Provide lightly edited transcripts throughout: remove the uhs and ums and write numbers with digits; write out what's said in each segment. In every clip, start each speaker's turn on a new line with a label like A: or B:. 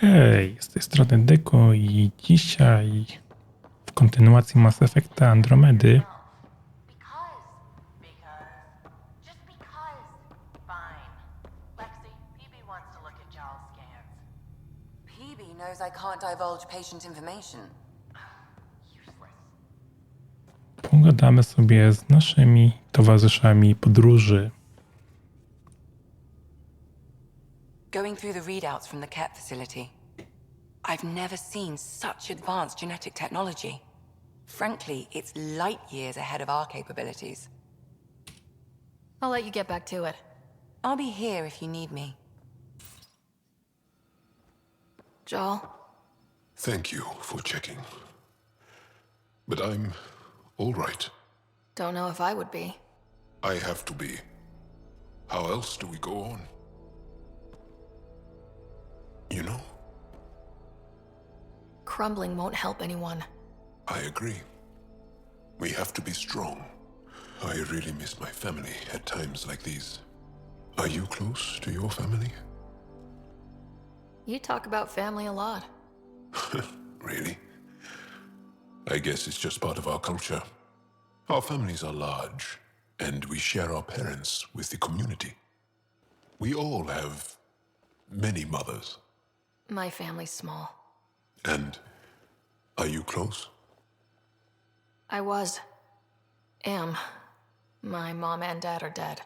A: Hej, z tej strony Dyku i dzisiaj w kontynuacji Mass Effecta Andromedy
B: I can't divulge patient information.
A: pogadamy sobie z naszymi towarzyszami podróży.
B: Going through the readouts from the CAT facility, I've never seen such advanced genetic technology. Frankly, it's light years ahead of our capabilities.
C: I'll let you get back to it.
B: I'll be here if you need me.
C: Joel?
D: Thank you for checking. But I'm all right.
C: Don't know if I would be.
D: I have to be. How else do we go on? You know,
C: Crumbling won't help anyone.
D: I agree. We have to be strong. I really miss my family at times like these. Are you close to your family?
C: You talk about family a lot.
D: Really? I guess it's just part of our culture. Our families are large, and we share our parents with the community. We all have many mothers.
C: My family's small.
D: And are you close?
C: I am. My mom and dad are dead.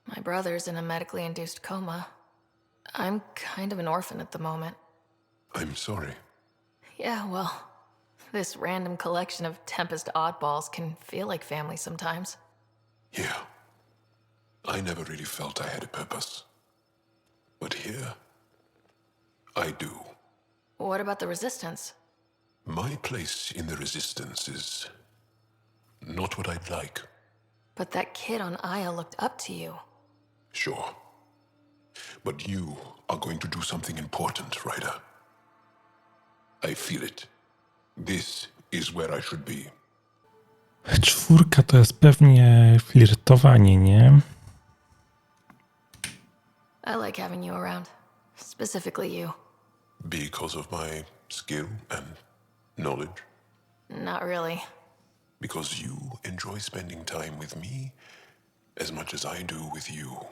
C: My brother's in a medically induced coma. I'm kind of an orphan at the moment.
D: I'm sorry.
C: Yeah, well, this random collection of Tempest oddballs can feel like family sometimes.
D: Yeah. I never really felt I had a purpose. But here, I do.
C: What about the Resistance?
D: My place in the Resistance is not what I'd like.
C: But that kid on Aya looked up to you.
D: Sure. But you are going to do something important, Ryder. I feel it. This is where I should be.
A: 4 to jest pewnie flirtowanie, nie?
C: I like having you around. Specifically you.
D: Because of my skill and knowledge?
C: Not really.
D: Because you enjoy spending time with me as much as I do with you.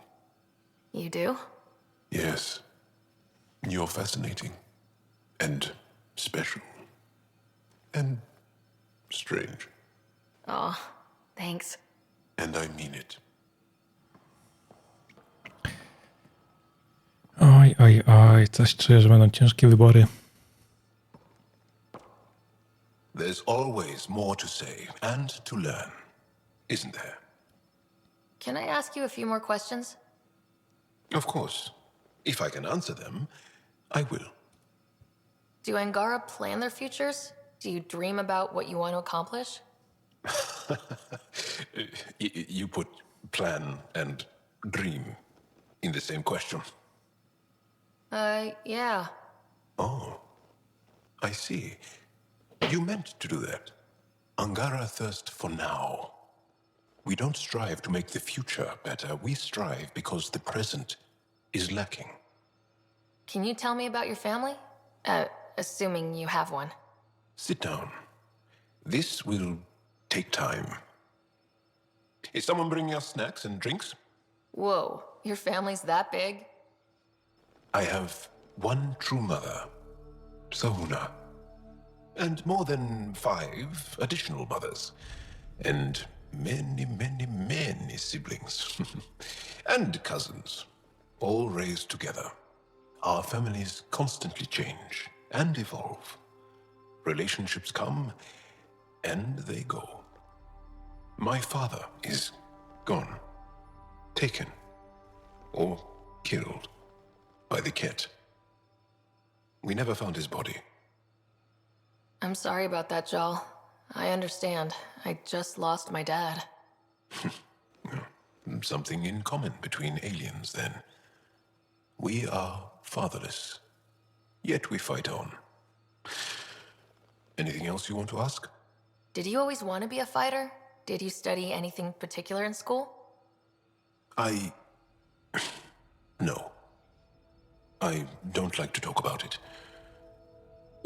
C: You do?
D: Yes. You're fascinating. And special. And strange.
C: Aw, thanks.
D: And I mean it.
A: Oj, coś czuję, że będą ciężkie wybory.
E: There's always more to say and to learn, isn't there?
C: Can I ask you a few more questions?
E: Of course. If I can answer them, I will.
C: Do Angara plan their futures? Do you dream about what you want to accomplish?
E: You put plan and dream in the same question.
C: Yeah.
E: Oh, I see. You meant to do that. Angara thirst for now. We don't strive to make the future better. We strive because the present is lacking.
C: Can you tell me about your family? Assuming you have one.
E: Sit down. This will take time. Is someone bringing us snacks and drinks?
C: Whoa, your family's that big?
E: I have one true mother, Sahuna, and more than 5 additional mothers, and many siblings, and cousins, all raised together. Our families constantly change and evolve. Relationships come and they go. My father is gone, taken, or killed by the cat. We never found his body.
C: I'm sorry about that, Joel. I understand. I just lost my dad.
E: Something in common between aliens, then. We are fatherless, yet we fight on. Anything else you want to ask?
C: Did you always want to be a fighter? Did you study anything particular in school?
E: No. I don't like to talk about it.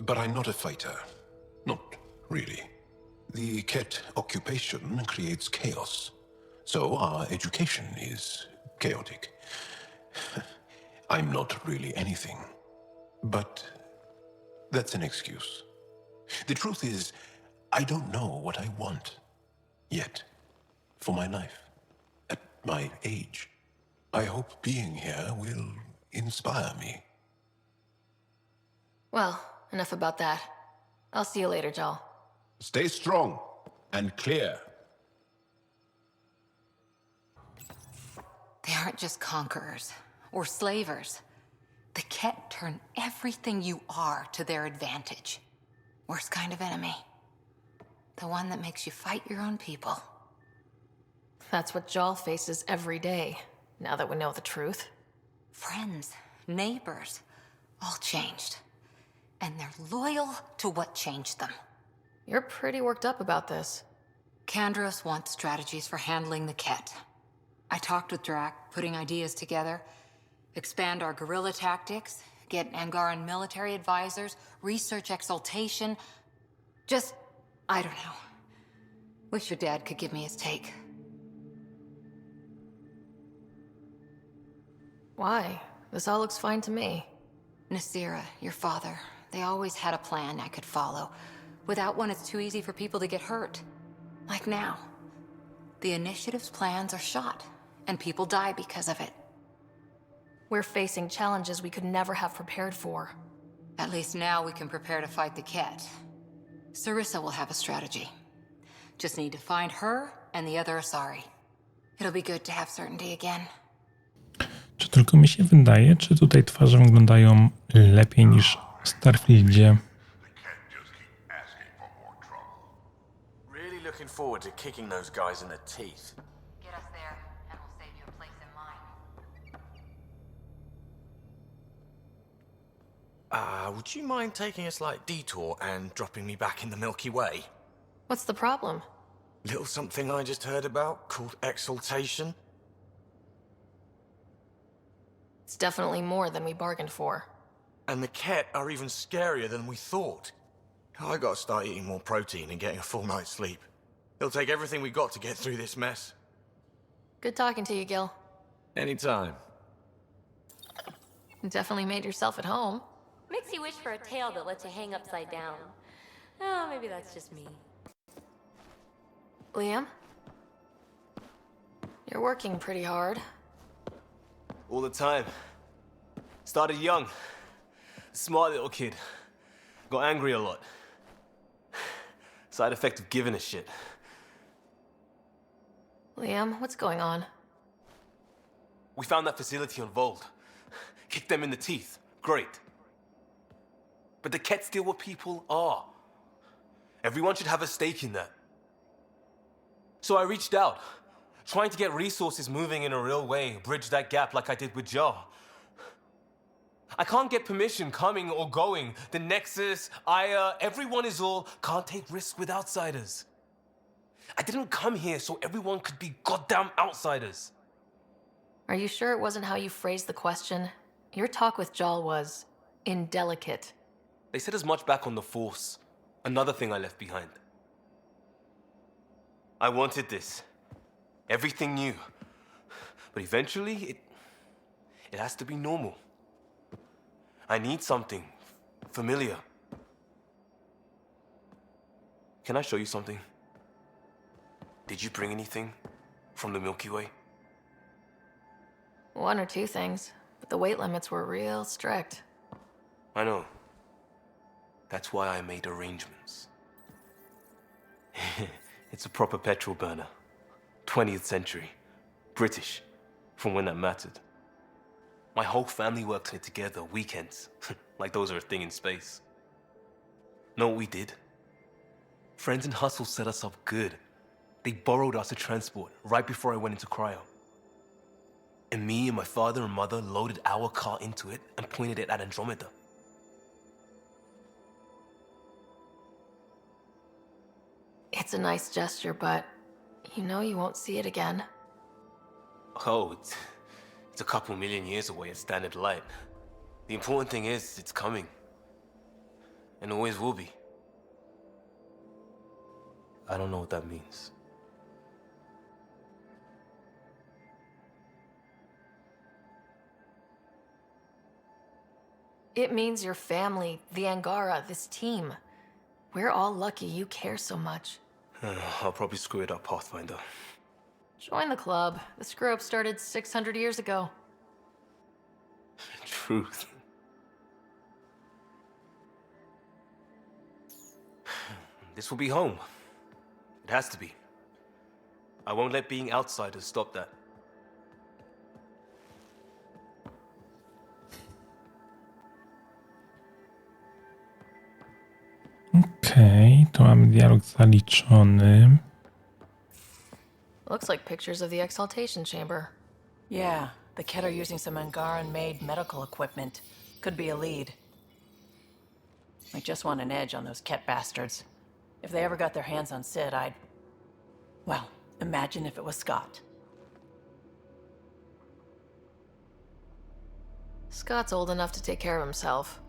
E: But I'm not a fighter. Not really. The Ket occupation creates chaos. So our education is chaotic. I'm not really anything. But that's an excuse. The truth is, I don't know what I want yet for my life. At my age, I hope being here will inspire me.
C: Well, enough about that. I'll see you later, Joel.
E: Stay strong and clear.
B: They aren't just conquerors or slavers. The Ket turn everything you are to their advantage. Worst kind of enemy. The one that makes you fight your own people.
C: That's what Joel faces every day, now that we know the truth.
B: Friends, neighbors, all changed. And they're loyal to what changed them.
C: You're pretty worked up about this.
B: Kandros wants strategies for handling the Ket. I talked with Drac, putting ideas together. Expand our guerrilla tactics, get Angaran military advisors, research exaltation. Just, I don't know. Wish your dad could give me his take.
C: Why? This all looks fine to me.
B: Nasira, your father, they always had a plan I could follow. Without one, it's too easy for people to get hurt. Like now. The initiative's plans are shot, and people die because of it.
C: We're facing challenges we could never have prepared for.
B: At least now we can prepare to fight the Ket. Sarissa will have a strategy. Just need to find her and the other Asari. It'll be good to have certainty again.
A: Czy tylko mi się wydaje, czy tutaj twarze wyglądają lepiej niż w Starfieldzie?
F: Really looking forward to kicking those guys in the teeth.
B: Get us there, and we'll save you a place in line.
F: Would you mind taking a slight detour and dropping me back in the Milky Way?
C: What's the problem?
F: Little something I just heard about called exaltation.
C: It's definitely more than we bargained for.
F: And the Ket are even scarier than we thought. I gotta start eating more protein and getting a full night's sleep. It'll take everything we got to get through this mess.
C: Good talking to you, Gil.
F: Anytime.
C: You definitely made yourself at home.
G: Makes you wish for a tail that lets you hang upside down. Oh, maybe that's just me.
C: Liam? You're working pretty hard.
H: All the time. Started young. Smart little kid. Got angry a lot. Side effect of giving a shit.
C: Liam, what's going on?
H: We found that facility on Vold. Kicked them in the teeth. Great. But the Ket steal what people are. Everyone should have a stake in that. So I reached out, trying to get resources moving in a real way, bridge that gap like I did with Jar. I can't get permission coming or going. The Nexus, Aya, everyone is all, can't take risks with outsiders. I didn't come here so everyone could be goddamn outsiders.
C: Are you sure it wasn't how you phrased the question? Your talk with Jal was indelicate.
H: They said as much back on the Force. Another thing I left behind. I wanted this. Everything new. But eventually, it has to be normal. I need something familiar. Can I show you something? Did you bring anything from the Milky Way?
C: One or two things, but the weight limits were real strict.
H: I know. That's why I made arrangements. It's a proper petrol burner. 20th century. British. From when that mattered. My whole family works in it together, weekends. Like those are a thing in space. Know what we did? Friends in Hustle set us up good. They borrowed us to transport right before I went into cryo. And me and my father and mother loaded our car into it and pointed it at Andromeda.
C: It's a nice gesture, but you know you won't see it again.
H: Oh, it's a couple million years away at standard light. The important thing is, it's coming. and always will be. I don't know what that means.
C: It means your family, the Angara, this team. We're all lucky you care so much.
H: I'll probably screw it up, Pathfinder.
C: Join the club. The screw-up started 600 years ago.
H: Truth. This will be home. It has to be. I won't let being outsiders stop that.
A: Okej, to mamy dialog zaliczony.
C: Looks like pictures of the exaltation chamber.
I: Yeah, the Ket are using some Angaran-made medical equipment. Could be a lead. I just want an edge on those Ket bastards. If they ever got their hands on Sid, I'd... Well, imagine if it was Scott.
C: Scott's old enough to take care of himself.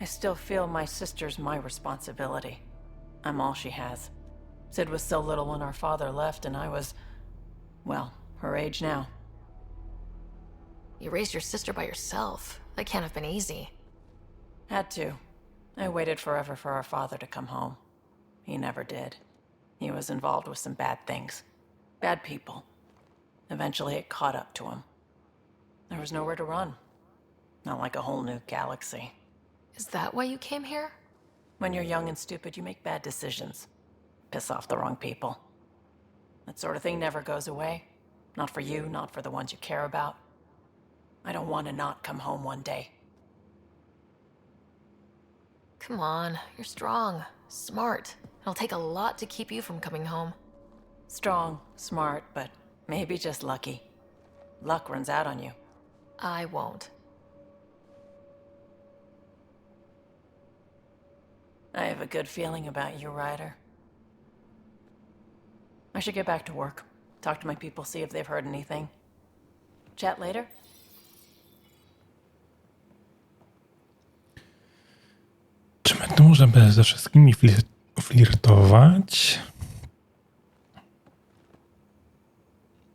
I: I still feel my sister's my responsibility. I'm all she has. Sid was so little when our father left, and I was... well, her age now.
C: You raised your sister by yourself. That can't have been easy.
I: Had to. I waited forever for our father to come home. He never did. He was involved with some bad things. Bad people. Eventually it caught up to him. There was nowhere to run. Not like a whole new galaxy.
C: Is that why you came here?
I: When you're young and stupid, you make bad decisions. Piss off the wrong people. That sort of thing never goes away. Not for you, not for the ones you care about. I don't want to not come home one day.
C: Come on, you're strong, smart. It'll take a lot to keep you from coming home.
I: Strong, smart, but maybe just lucky. Luck runs out on you.
C: I won't.
I: I have a good feeling about you, Ryder. I should get back to work. Talk to my people, see if they've heard anything. Chat later?
A: Czy będą, żeby ze wszystkimi flirtować?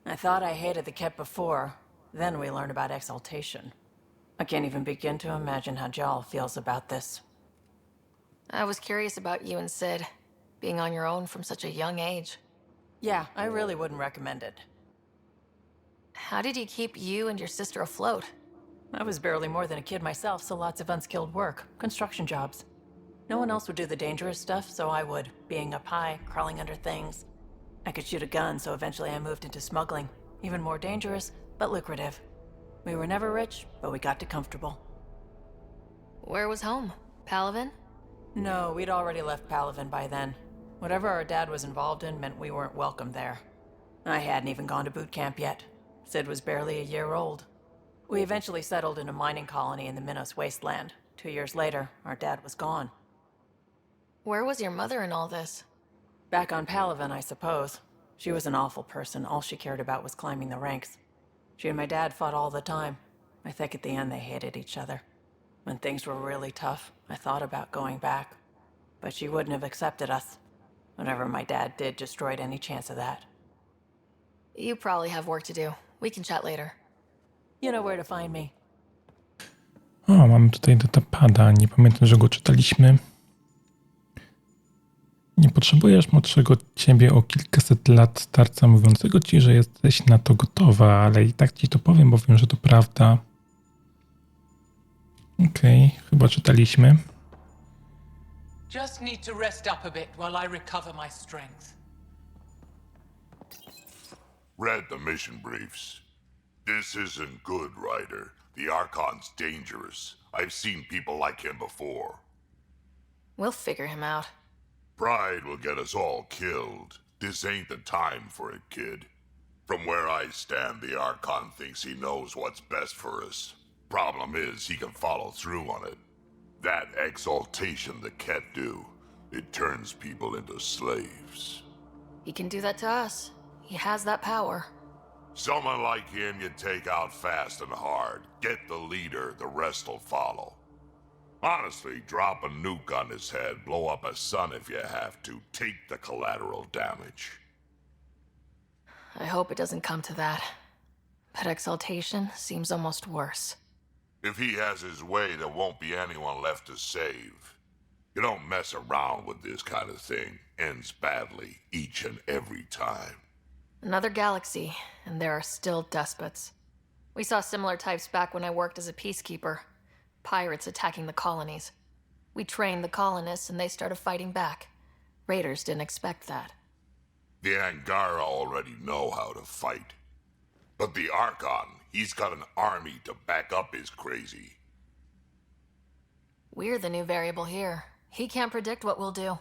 I: I thought I hated the Ket before. Then we learned about exaltation. I can't even begin to imagine how Jal feels about this.
C: I was curious about you and Sid, being on your own from such a young age.
I: Yeah, I really wouldn't recommend it.
C: How did you keep you and your sister afloat?
I: I was barely more than a kid myself, so lots of unskilled work, construction jobs. No one else would do the dangerous stuff, so I would, being up high, crawling under things. I could shoot a gun, so eventually I moved into smuggling. Even more dangerous, but lucrative. We were never rich, but we got to comfortable.
C: Where was home? Palaven?
I: No, we'd already left Palaven by then. Whatever our dad was involved in meant we weren't welcome there. I hadn't even gone to boot camp yet. Sid was barely a year old. We eventually settled in a mining colony in the Minos wasteland. 2 years later, our dad was gone.
C: Where was your mother in all this?
I: Back on Palaven, I suppose. She was an awful person. All she cared about was climbing the ranks. She and my dad fought all the time. I think at the end they hated each other. When things were really tough, I thought about going back. But she wouldn't have accepted us. Whatever my dad did destroyed any chance of that.
C: You probably have work to do. We can chat later.
I: You know where to find me.
A: O, mamy tutaj datapada. Nie pamiętam, że go czytaliśmy. Nie potrzebujesz młodszego od ciebie o kilkaset lat starca mówiącego ci, że jesteś na to gotowa, ale i tak ci to powiem, bo wiem, że to prawda. Okej, chyba czytaliśmy.
J: Just need to rest up a bit while I recover my strength.
K: Read the mission briefs. This isn't good, Ryder. The Archon's dangerous. I've seen people like him before.
C: We'll figure him out.
K: Pride will get us all killed. This ain't the time for it, kid. From where I stand, the Archon thinks he knows what's best for us. Problem is, he can follow through on it. That exaltation the Ket do, it turns people into slaves.
C: He can do that to us. He has that power.
K: Someone like him you take out fast and hard. Get the leader, the rest will follow. Honestly, drop a nuke on his head, blow up a sun if you have to. Take the collateral damage.
C: I hope it doesn't come to that. But exaltation seems almost worse.
K: If he has his way, there won't be anyone left to save. You don't mess around with this kind of thing. Ends badly, each and every time.
C: Another galaxy, and there are still despots. We saw similar types back when I worked as a peacekeeper. Pirates attacking the colonies. We trained the colonists and they started fighting back. Raiders didn't expect that.
K: The Angara already know how to fight. But the Archon, he's got an army to back up his crazy.
C: We're the new variable here. He can't predict what we'll do.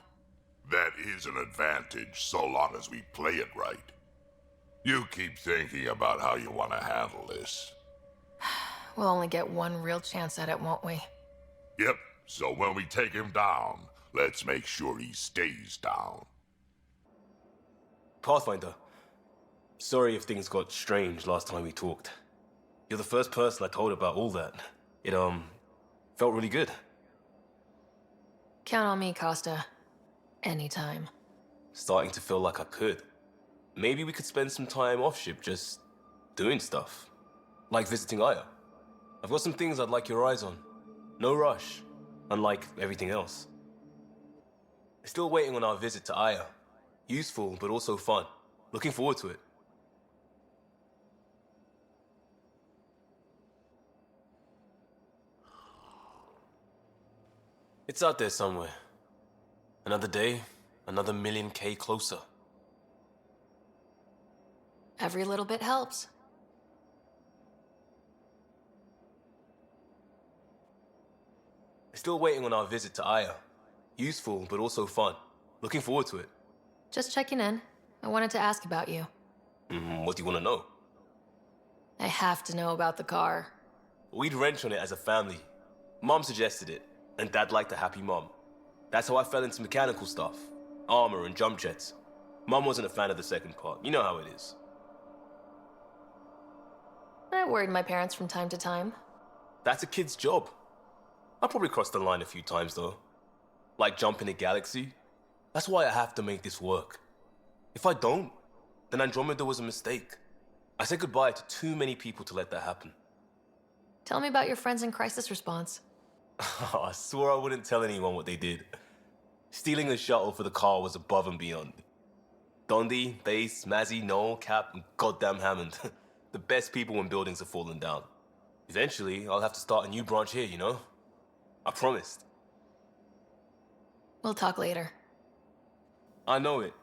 K: That is an advantage, so long as we play it right. You keep thinking about how you want to handle this.
C: We'll only get one real chance at it, won't we?
K: Yep, so when we take him down, let's make sure he stays down.
H: Pathfinder, sorry if things got strange last time we talked. You're the first person I told about all that. It, felt really good.
C: Count on me, Costa. Anytime.
H: Starting to feel like I could. Maybe we could spend some time off-ship just doing stuff. Like visiting Aya. I've got some things I'd like your eyes on. No rush, unlike everything else. Still waiting on our visit to Aya. Useful, but also fun. Looking forward to it. It's out there somewhere. Another day, another million K closer.
C: Every little bit helps.
H: Still waiting on our visit to Aya. Useful, but also fun. Looking forward to it.
C: Just checking in. I wanted to ask about you.
H: What do you want to know?
C: I have to know about the car.
H: We'd wrench on it as a family. Mom suggested it, and Dad liked a happy mom. That's how I fell into mechanical stuff. Armor and jump jets. Mom wasn't a fan of the second part. You know how it is.
C: I worried my parents from time to time.
H: That's a kid's job. I probably crossed the line a few times, though. Like jumping a galaxy. That's why I have to make this work. If I don't, then Andromeda was a mistake. I said goodbye to too many people to let that happen.
C: Tell me about your friends in crisis response.
H: I swore I wouldn't tell anyone what they did. Stealing a shuttle for the car was above and beyond. Dondi, Base, Mazzy, Noel, Cap, and goddamn Hammond. The best people when buildings have fallen down. Eventually, I'll have to start a new branch here, you know? I promised.
C: We'll talk later.
H: I know it.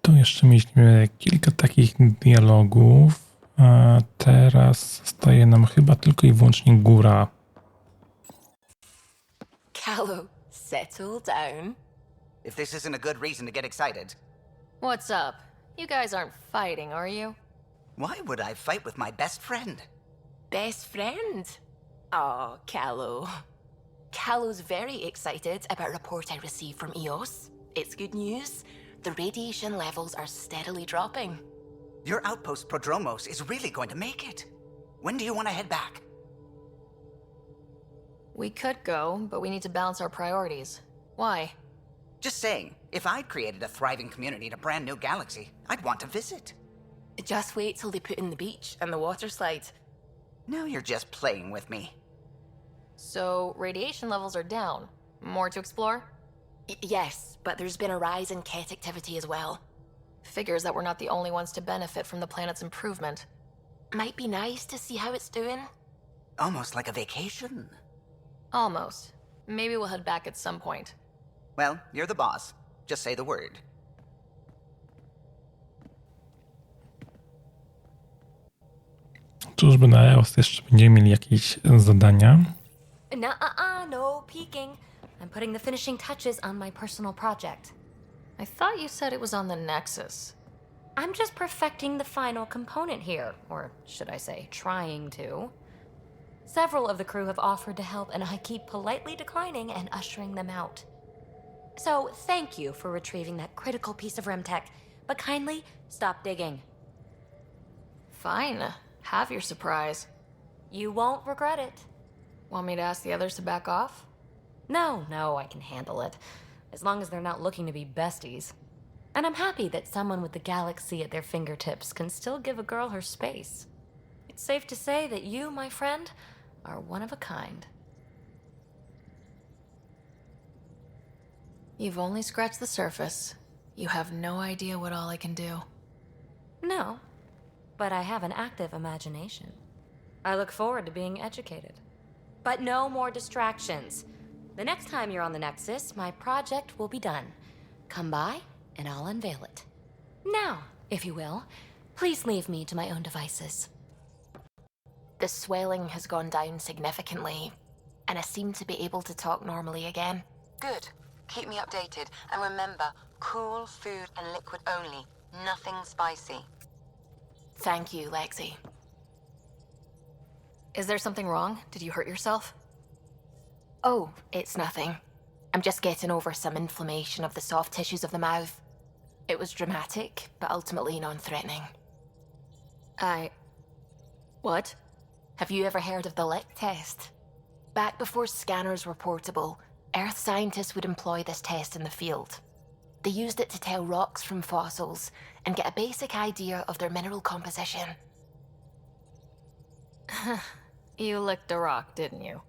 A: Tu jeszcze mieliśmy kilka takich dialogów, a teraz zostaje nam chyba tylko i wyłącznie góra.
B: Callow, settle down.
L: If this isn't a good reason to get excited.
C: What's up? You guys aren't fighting, are you?
L: Why would I fight with my best friend?
B: Best friend? Oh, Callow. Callow's very excited about a report I received from EOS. It's good news. The radiation levels are steadily dropping.
L: Your outpost Prodromos is really going to make it. When do you want to head back?
C: We could go, but we need to balance our priorities. Why?
L: Just saying, if I'd created a thriving community in a brand new galaxy, I'd want to visit.
B: Just wait till they put in the beach and the water slide.
L: Now you're just playing with me.
C: So, radiation levels are down. More to explore?
B: Yes, but there's been a rise in Ket activity as well.
C: Figures that we're not the only ones to benefit from the planet's improvement.
B: Might be nice to see how it's doing.
L: Almost like a vacation.
C: Almost. Maybe we'll head back at some point.
L: Well, you're the boss. Just say the word.
A: Czyżby na EOS jeszcze będziemy mieli jakieś zadania?
G: No peeking. I'm putting the finishing touches on my personal project.
C: I thought you said it was on the Nexus.
G: I'm just perfecting the final component here, or should I say, trying to. Several of the crew have offered to help, and I keep politely declining and ushering them out. So, thank you for retrieving that critical piece of Remtech, but kindly stop digging.
C: Fine. Have your surprise.
G: You won't regret it.
C: Want me to ask the others to back off?
G: No, I can handle it. As long as they're not looking to be besties. And I'm happy that someone with the galaxy at their fingertips can still give a girl her space. It's safe to say that you, my friend, are one of a kind.
C: You've only scratched the surface. You have no idea what all I can do.
G: No, but I have an active imagination. I look forward to being educated. But no more distractions. The next time you're on the Nexus, my project will be done. Come by, and I'll unveil it. Now, if you will, please leave me to my own devices.
C: The swelling has gone down significantly, and I seem to be able to talk normally again.
B: Good. Keep me updated. And remember, cool food and liquid only. Nothing spicy.
C: Thank you, Lexi. Is there something wrong? Did you hurt yourself? Oh, it's nothing. I'm just getting over some inflammation of the soft tissues of the mouth. It was dramatic, but ultimately non-threatening. What? Have you ever heard of the lick test? Back before scanners were portable, Earth scientists would employ this test in the field. They used it to tell rocks from fossils and get a basic idea of their mineral composition.
G: You licked a rock, didn't you?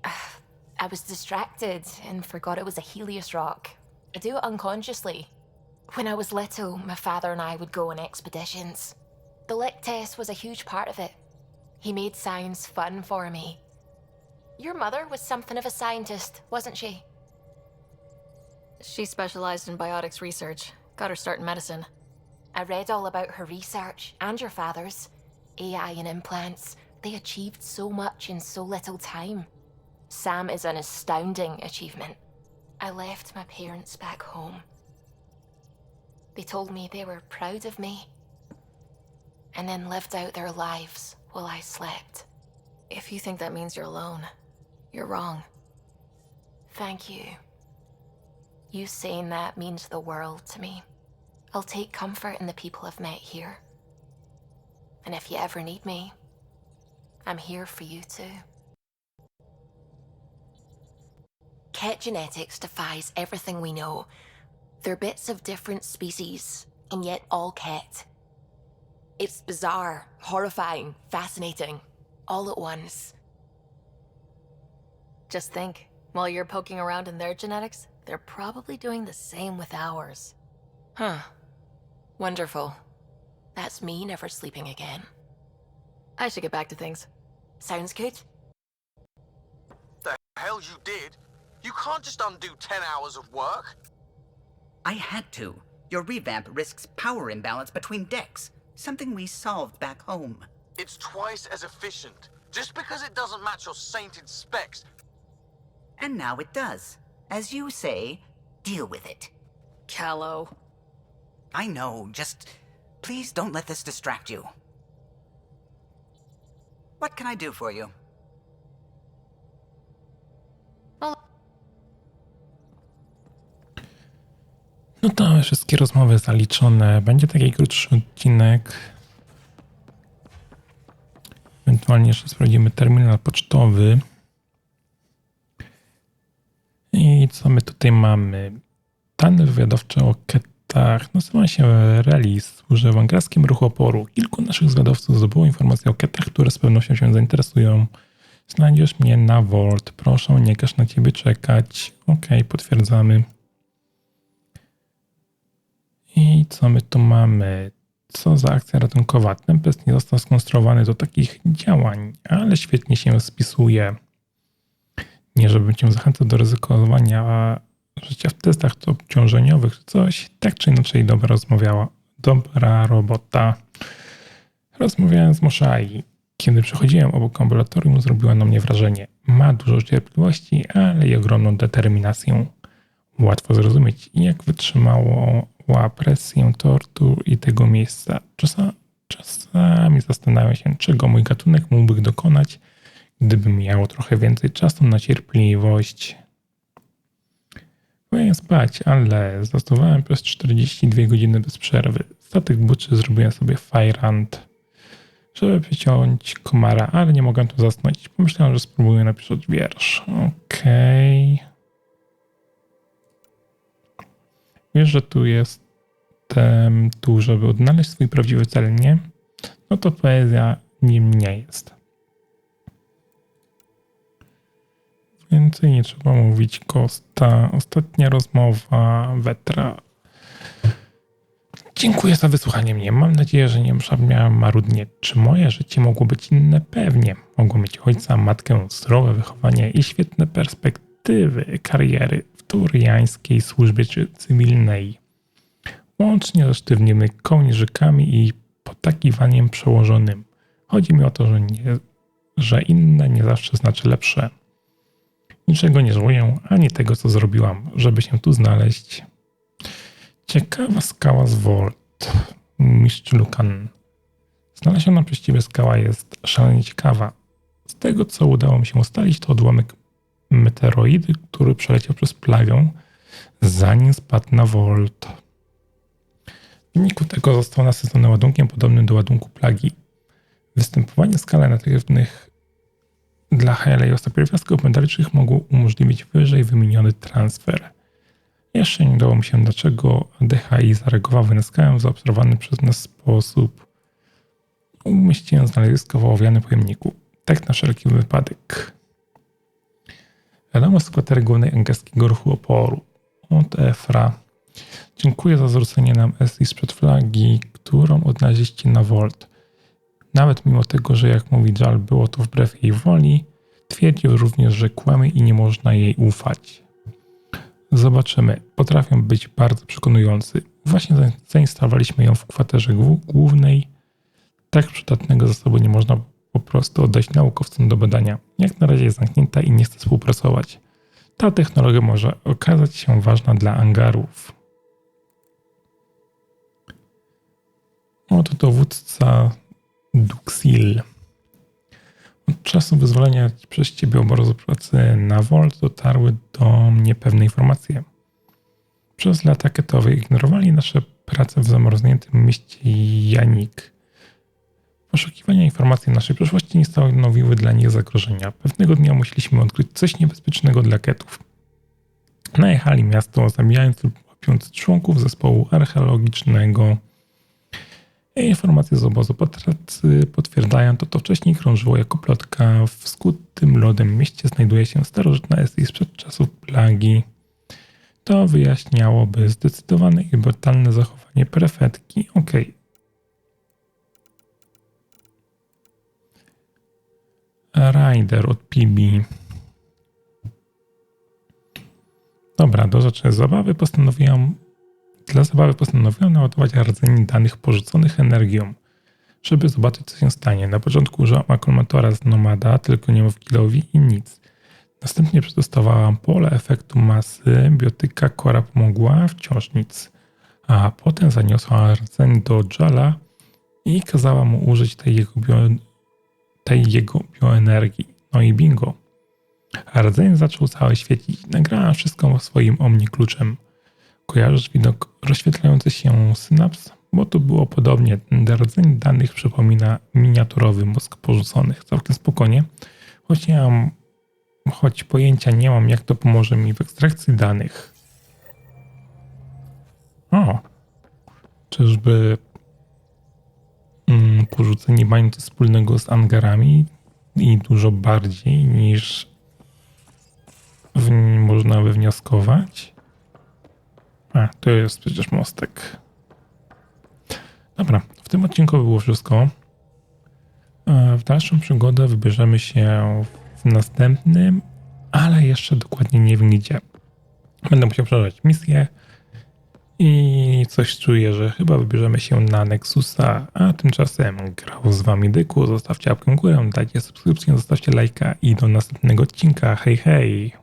C: I was distracted and forgot it was a Helios rock. I do it unconsciously. When I was little, my father and I would go on expeditions. The lick test was a huge part of it. He made science fun for me. Your mother was something of a scientist, wasn't she?
G: She specialized in biotics research. Got her start in medicine.
C: I read all about her research, and your father's. AI and implants. They achieved so much in so little time. Sam is an astounding achievement. I left my parents back home. They told me they were proud of me, and then lived out their lives while I slept.
G: If you think that means you're alone, you're wrong.
C: Thank you. You saying that means the world to me. I'll take comfort in the people I've met here. And if you ever need me, I'm here for you too. Ket genetics defies everything we know. They're bits of different species, and yet all Ket. It's bizarre, horrifying, fascinating, all at once.
G: Just think, while you're poking around in their genetics, they're probably doing the same with ours.
C: Huh. Wonderful. That's me never sleeping again.
G: I should get back to things.
C: Sounds good.
F: The hell you did? You can't just undo 10 hours of work.
L: I had to. Your revamp risks power imbalance between decks, something we solved back home.
F: It's twice as efficient. Just because it doesn't match your sainted specs.
L: And now it does. As you say, deal with it.
G: Callow.
L: I know, just please don't let this distract you. What can I do for you?
A: No to mamy wszystkie rozmowy zaliczone. Będzie taki krótszy odcinek. Ewentualnie jeszcze sprawdzimy terminal pocztowy. I co my tutaj mamy? Dane wywiadowcze o ketach. Nazywa się Release. Służy w angielskim ruchu oporu. Kilku naszych zwiadowców zdobyło informacje o ketach, które z pewnością się zainteresują. Znajdziesz mnie na Vault. Proszę, nie każ na ciebie czekać. Ok, potwierdzamy. I co my tu mamy? Co za akcja ratunkowa? Tempest nie został skonstruowany do takich działań, ale świetnie się spisuje. Nie żebym cię zachęcał do ryzykowania życia w testach obciążeniowych czy coś. Tak czy inaczej dobra robota. Rozmawiałem z Moshai. Kiedy przechodziłem obok ambulatorium, zrobiła na mnie wrażenie. Ma dużo cierpliwości, ale i ogromną determinację. Łatwo zrozumieć, jak wytrzymała presję tortur i tego miejsca. Czasami zastanawiam się, czego mój gatunek mógłby dokonać, gdyby miał trochę więcej czasu na cierpliwość. Powinien spać, ale zastosowałem przez 42 godziny bez przerwy. Statek buczy zrobiłem sobie fajrant. żeby przyciąć komara, ale nie mogłem tu zasnąć. Pomyślałem, że spróbuję napisać wiersz. Okej. Wiesz, że tu jestem tu, żeby odnaleźć swój prawdziwy cel, nie? No to poezja nim nie jest. Więcej nie trzeba mówić, Kosta. Ostatnia rozmowa, Wetra. Dziękuję za wysłuchanie mnie. Mam nadzieję, że nie brzmiałem marudnie. Czy moje życie mogło być inne? Pewnie. Mogło mieć ojca, matkę, zdrowe wychowanie i świetne perspektywy kariery w turiańskiej służbie czy cywilnej. Łącznie ze sztywnymi kołnierzykami i potakiwaniem przełożonym. Chodzi mi o to, że inne nie zawsze znaczy lepsze. Niczego nie żałuję, ani tego, co zrobiłam, żeby się tu znaleźć. Ciekawa skała z Volt. Mistrz Lukan. Znaleziona przez ciebie skała jest szalenie ciekawa. Z tego, co udało mi się ustalić, to odłamek meteoroidy, który przeleciał przez plagę, zanim spadł na Volt. W wyniku tego został nasycony ładunkiem podobnym do ładunku plagi. Występowanie skal negatywnych dla Helios pierwiastków metalicznych mogło umożliwić wyżej wymieniony transfer. Jeszcze nie udało mi się, dlaczego DHI zareagowały na skałę w zaobserwowany przez nas sposób. Umieściłem znalezisko w ołowianym pojemniku. Tak na wszelki wypadek. Wiadomo z kwatery głównej angielskiego ruchu oporu. Od Efra. Dziękuję za zwrócenie nam SI sprzed flagi, którą odnaleźliście na Volt. Nawet mimo tego, że jak mówi Jal, było to wbrew jej woli, twierdził również, że kłamie i nie można jej ufać. Zobaczymy. Potrafią być bardzo przekonujący. Właśnie zainstalowaliśmy ją w kwaterze głównej. Tak przydatnego zasobu nie można po prostu oddać naukowcom do badania. Jak na razie jest zamknięta i nie chce współpracować. Ta technologia może okazać się ważna dla angarów. Oto dowódca G.SKILL. Od czasu wyzwolenia przez ciebie obozu pracy na Volt dotarły do mnie pewne informacje. Przez lata ketowe ignorowali nasze prace w zamarzniętym mieście Janik. Poszukiwania informacji naszej przeszłości nie stanowiły dla nich zagrożenia. Pewnego dnia musieliśmy odkryć coś niebezpiecznego dla ketów. Najechali miasto, zabijając lub łapiąc członków zespołu archeologicznego. Informacje z obozu pracy potwierdzają to, wcześniej krążyło jako plotka. W skutym lodem mieście znajduje się starożytna SI sprzed czasów plagi. To wyjaśniałoby zdecydowane i brutalne zachowanie prefetki. Rider od PB. Dobra, do rzeczy zabawy postanowiłem naładować rdzeń danych porzuconych energią, żeby zobaczyć, co się stanie. Na początku użyłam akumulatora z Nomada, tylko nie w Gillowi i nic. Następnie przetestowałam pole efektu masy, biotyka Kora pomogła, wciąż nic. A potem zaniosła rdzeń do Jala i kazała mu użyć tej jego bioenergii. No i bingo. A rdzeń zaczął cały świecić. Nagrałam wszystko swoim omni kluczem. Kojarzysz widok rozświetlający się synaps? Bo tu było podobnie. Ten rdzeń danych przypomina miniaturowy mózg porzuconych. Całkiem spokojnie. Choć pojęcia nie mam, jak to pomoże mi w ekstrakcji danych. Czyżby porzuceni mają coś wspólnego z angarami i dużo bardziej niż można wywnioskować? To jest przecież mostek. Dobra, w tym odcinku było wszystko. W dalszą przygodę wybierzemy się w następnym, ale jeszcze dokładnie nie wiem gdzie. Będę musiał przeżyć misję i coś czuję, że chyba wybierzemy się na Nexusa, a tymczasem grał z wami Dyku. Zostawcie łapkę w górę, dajcie subskrypcję, zostawcie lajka i do następnego odcinka. Hej, hej!